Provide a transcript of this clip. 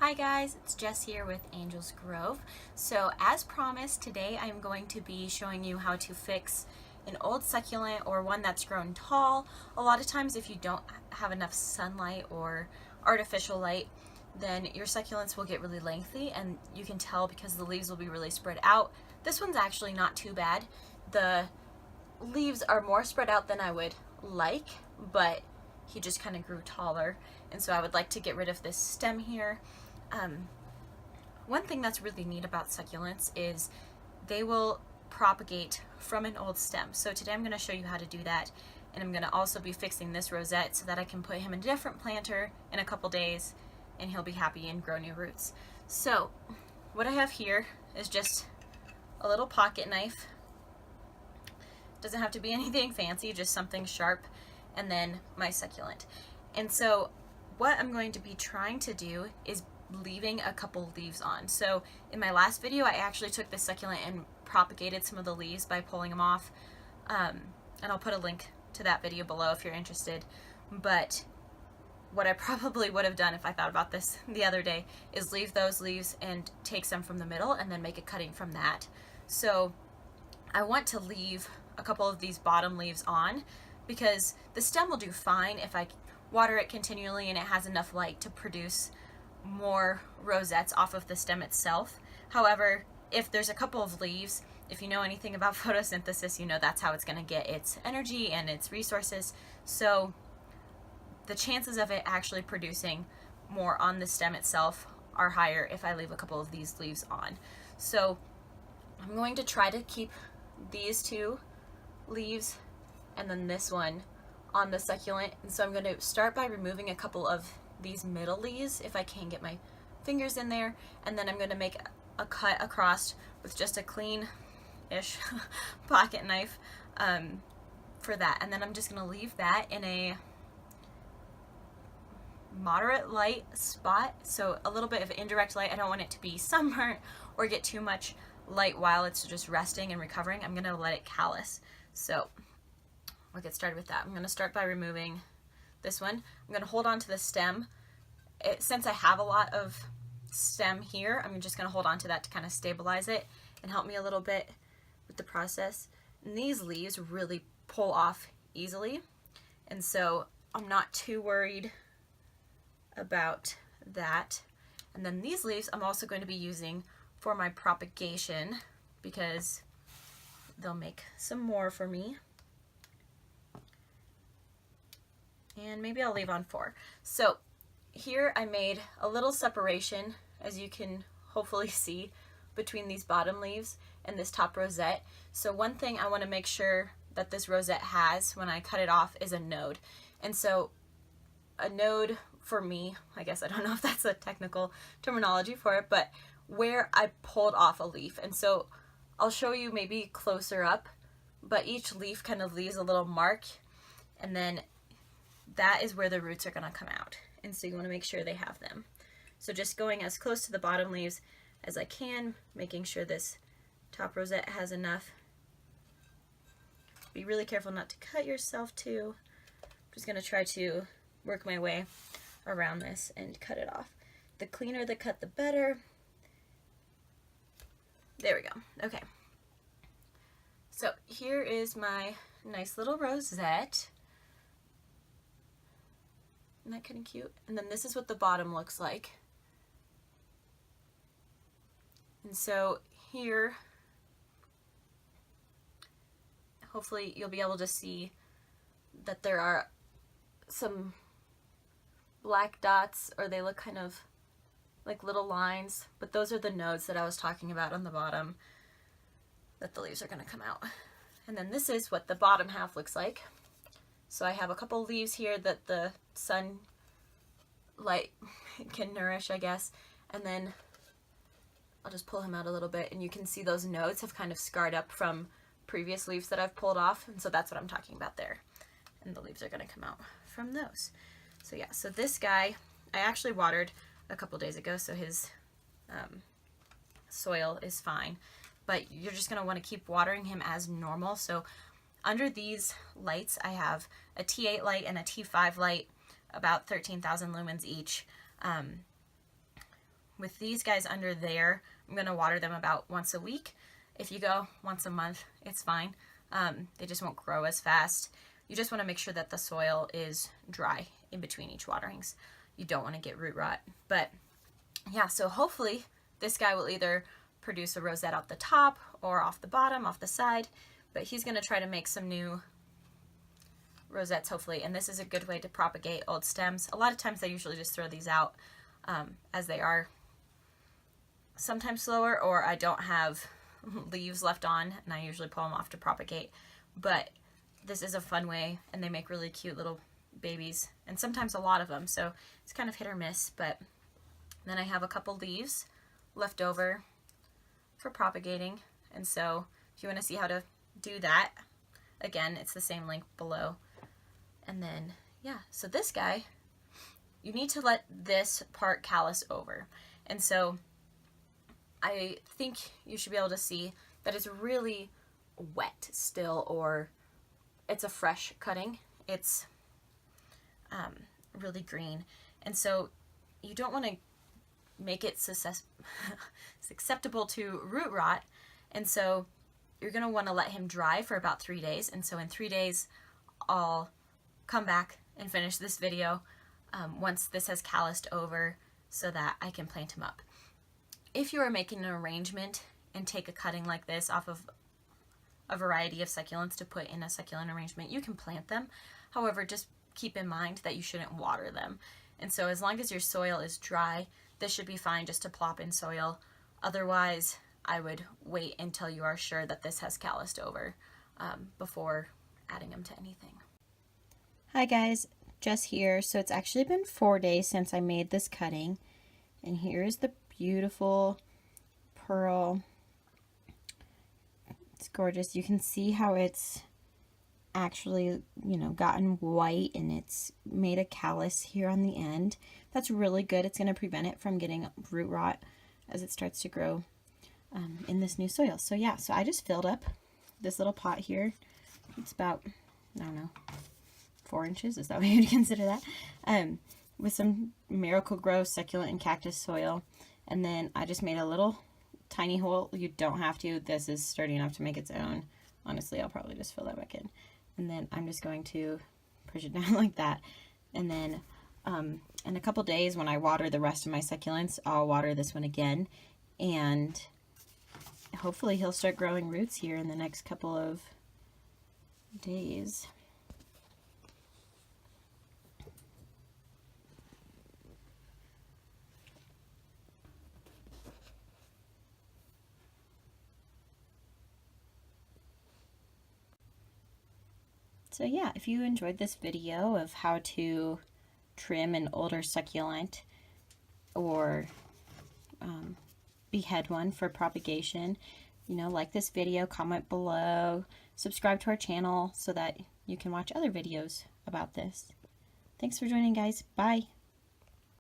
Hi guys, it's Jess here with Angel's Grove. So as promised, today I'm going to be showing you how to fix an old succulent or one that's grown tall. A lot of times if you don't have enough sunlight or artificial light, then your succulents will get really lengthy, and you can tell because the leaves will be really spread out. This one's actually not too bad. The leaves are more spread out than I would like, but he just kind of grew taller, and so I would like to get rid of this stem here. One thing that's really neat about succulents is they will propagate from an old stem. So today I'm going to show you how to do that, and I'm going to also be fixing this rosette so that I can put him in a different planter in a couple days and he'll be happy and grow new roots. So what I have here is just a little pocket knife. Doesn't have to be anything fancy, just something sharp, and then my succulent. And so what I'm going to be trying to do is leaving a couple leaves on. So in my last video I actually took this succulent and propagated some of the leaves by pulling them off, and I'll put a link to that video below if you're interested. But what I probably would have done if I thought about this the other day is leave those leaves and take some from the middle and then make a cutting from that. So I want to leave a couple of these bottom leaves on because the stem will do fine if I water it continually and it has enough light to produce more rosettes off of the stem itself. However, if there's a couple of leaves, if you know anything about photosynthesis, you know that's how it's going to get its energy and its resources. So the chances of it actually producing more on the stem itself are higher if I leave a couple of these leaves on. So I'm going to try to keep these two leaves and then this one on the succulent. And so I'm going to start by removing a couple of these middle leaves if I can get my fingers in there, and then I'm going to make a cut across with just a clean-ish pocket knife for that. And then I'm just going to leave that in a moderate light spot, so a little bit of indirect light. I don't want it to be sunburnt or get too much light while it's just resting and recovering. I'm going to let it callus. So I'll get started with that. I'm going to start by removing this one. I'm going to hold on to the stem. Since I have a lot of stem here, I'm just going to hold on to that to kind of stabilize it and help me a little bit with the process. And these leaves really pull off easily, and so I'm not too worried about that. And then these leaves I'm also going to be using for my propagation because they'll make some more for me. And maybe I'll leave on 4. So here I made a little separation, as you can hopefully see, between these bottom leaves and this top rosette. So one thing I want to make sure that this rosette has when I cut it off is a node. And so a node for me, I guess I don't know if that's a technical terminology for it, but where I pulled off a leaf. And so I'll show you maybe closer up, but each leaf kind of leaves a little mark, and then that is where the roots are going to come out. And so you want to make sure they have them. So just going as close to the bottom leaves as I can, making sure this top rosette has enough. Be really careful not to cut yourself too. I'm just going to try to work my way around this and cut it off. The cleaner the cut, the better. There we go. Okay. So here is my nice little rosette. Isn't that kind of cute? And then this is what the bottom looks like. And so here, hopefully you'll be able to see that there are some black dots, or they look kind of like little lines, but those are the nodes that I was talking about on the bottom that the leaves are going to come out. And then this is what the bottom half looks like. So I have a couple leaves here that the sun light can nourish, I guess, and then I'll just pull him out a little bit, and you can see those nodes have kind of scarred up from previous leaves that I've pulled off, and so that's what I'm talking about there. And the leaves are going to come out from those. So yeah, so this guy I actually watered a couple days ago, so his soil is fine, but you're just going to want to keep watering him as normal. So under these lights I have a T8 light and a T5 light, about 13,000 lumens each. With these guys under there, I'm going to water them about once a week. If you go once a month, it's fine. They just won't grow as fast. You just want to make sure that the soil is dry in between each waterings. You don't want to get root rot. But yeah, so hopefully this guy will either produce a rosette out the top or off the bottom, off the side. But he's going to try to make some new rosettes, hopefully. And this is a good way to propagate old stems. A lot of times I usually just throw these out as they are sometimes slower, or I don't have leaves left on, and I usually pull them off to propagate. But this is a fun way, and they make really cute little babies, and sometimes a lot of them, so it's kind of hit or miss. But then I have a couple leaves left over for propagating, and so if you want to see how to do that, again, it's the same link below. And then, yeah, so this guy, you need to let this part callus over, and so I think you should be able to see that it's really wet still, or it's a fresh cutting. It's really green, and so you don't want to make it susceptible to root rot, and so you're going to want to let him dry for about 3 days. And so in 3 days I'll come back and finish this video once this has calloused over, so that I can plant him up. If you are making an arrangement and take a cutting like this off of a variety of succulents to put in a succulent arrangement, you can plant them. However, just keep in mind that you shouldn't water them. And so as long as your soil is dry, this should be fine just to plop in soil. Otherwise, I would wait until you are sure that this has calloused over before adding them to anything. Hi guys, Jess here. So it's actually been 4 days since I made this cutting, and here's the beautiful pearl. It's gorgeous. You can see how it's actually, gotten white, and it's made a callus here on the end. That's really good. It's going to prevent it from getting root rot as it starts to grow in this new soil. So yeah, so I just filled up this little pot here. It's about, I don't know, 4 inches. Is that what you'd consider that? With some Miracle-Gro succulent and cactus soil. And then I just made a little tiny hole. You don't have to. This is sturdy enough to make its own. Honestly, I'll probably just fill that back in. And then I'm just going to push it down like that. And then in a couple days, when I water the rest of my succulents, I'll water this one again. And hopefully he'll start growing roots here in the next couple of days. So yeah, if you enjoyed this video of how to trim an older succulent or behead one for propagation, like this video, comment below, subscribe to our channel so that you can watch other videos about this. Thanks for joining, guys. Bye.